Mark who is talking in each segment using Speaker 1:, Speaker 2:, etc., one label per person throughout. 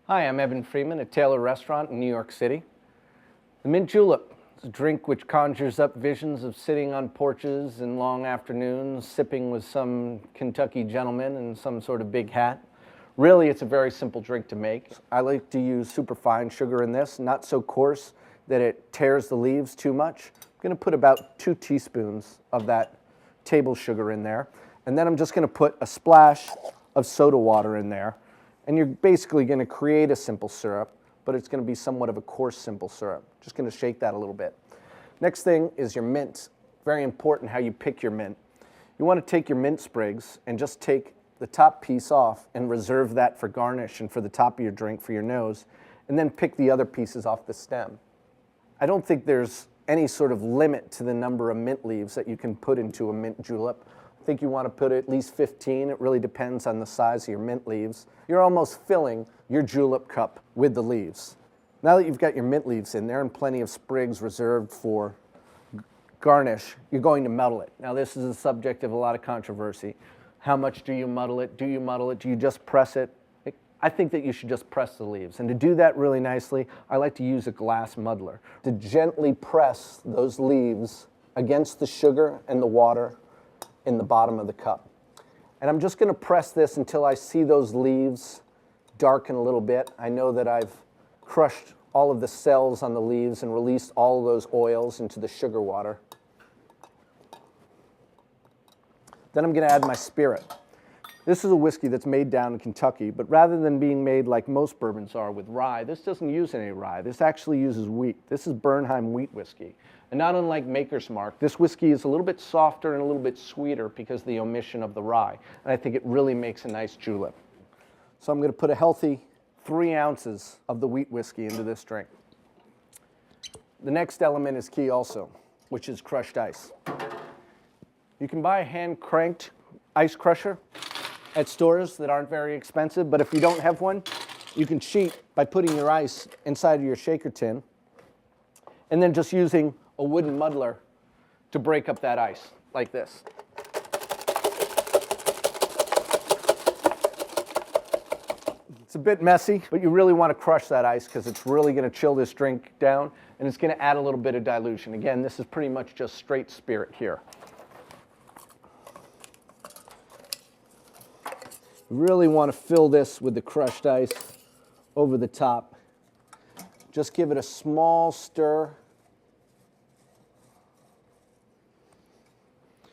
Speaker 1: Hi, I'm Eben Freeman at Tailor Restaurant in New York City. The Mint Julep is a drink which conjures up visions of sitting on porches in long afternoons, sipping with some Kentucky gentleman in some sort of big hat. Really, it's a very simple drink to make. I like to use superfine sugar in this, not so coarse that it tears the leaves too much. I'm going to put about 2 teaspoons of that table sugar in there. And then I'm just going to put a splash of soda water in there. And you're basically going to create a simple syrup, but it's going to be somewhat of a coarse simple syrup. Just going to shake that a little bit. Next thing is your mint. Very important how you pick your mint. You want to take your mint sprigs and just take the top piece off and reserve that for garnish and for the top of your drink for your nose, and then pick the other pieces off the stem. I don't think there's any sort of limit to the number of mint leaves that you can put into a mint julep. I think you want to put at least 15. It really depends on the size of your mint leaves. You're almost filling your julep cup with the leaves. Now that you've got your mint leaves in there and plenty of sprigs reserved for garnish, you're going to muddle it. Now this is a subject of a lot of controversy. How much do you muddle it? Do you muddle it? Do you just press it? I think that you should just press the leaves. And to do that really nicely, I like to use a glass muddler to gently press those leaves against the sugar and the water in the bottom of the cup. And I'm just going to press this until I see those leaves darken a little bit. I know that I've crushed all of the cells on the leaves and released all of those oils into the sugar water. Then I'm going to add my spirit. This is a whiskey that's made down in Kentucky, but rather than being made like most bourbons are with rye, this doesn't use any rye. This actually uses wheat. This is Bernheim wheat whiskey. And not unlike Maker's Mark, this whiskey is a little bit softer and a little bit sweeter because of the omission of the rye. And I think it really makes a nice julep. So I'm going to put a healthy 3 ounces of the wheat whiskey into this drink. The next element is key also, which is crushed ice. You can buy a hand-cranked ice crusher at stores that aren't very expensive, but if you don't have one, you can cheat by putting your ice inside of your shaker tin and then just using a wooden muddler to break up that ice, like this. It's a bit messy, but you really want to crush that ice because it's really going to chill this drink down and it's going to add a little bit of dilution. Again, this is pretty much just straight spirit here. You really want to fill this with the crushed ice over the top. Just give it a small stir.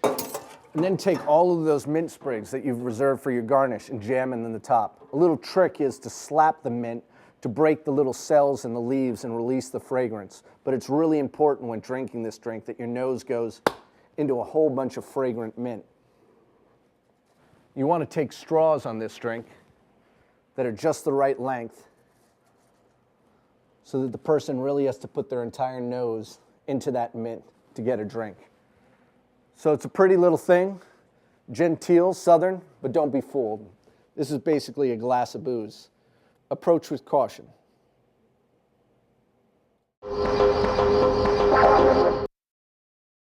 Speaker 1: And then take all of those mint sprigs that you've reserved for your garnish and jam them in the top. A little trick is to slap the mint to break the little cells in the leaves and release the fragrance. But it's really important when drinking this drink that your nose goes into a whole bunch of fragrant mint. You want to take straws on this drink that are just the right length so that the person really has to put their entire nose into that mint to get a drink. So it's a pretty little thing, genteel, southern, but don't be fooled. This is basically a glass of booze. Approach with caution.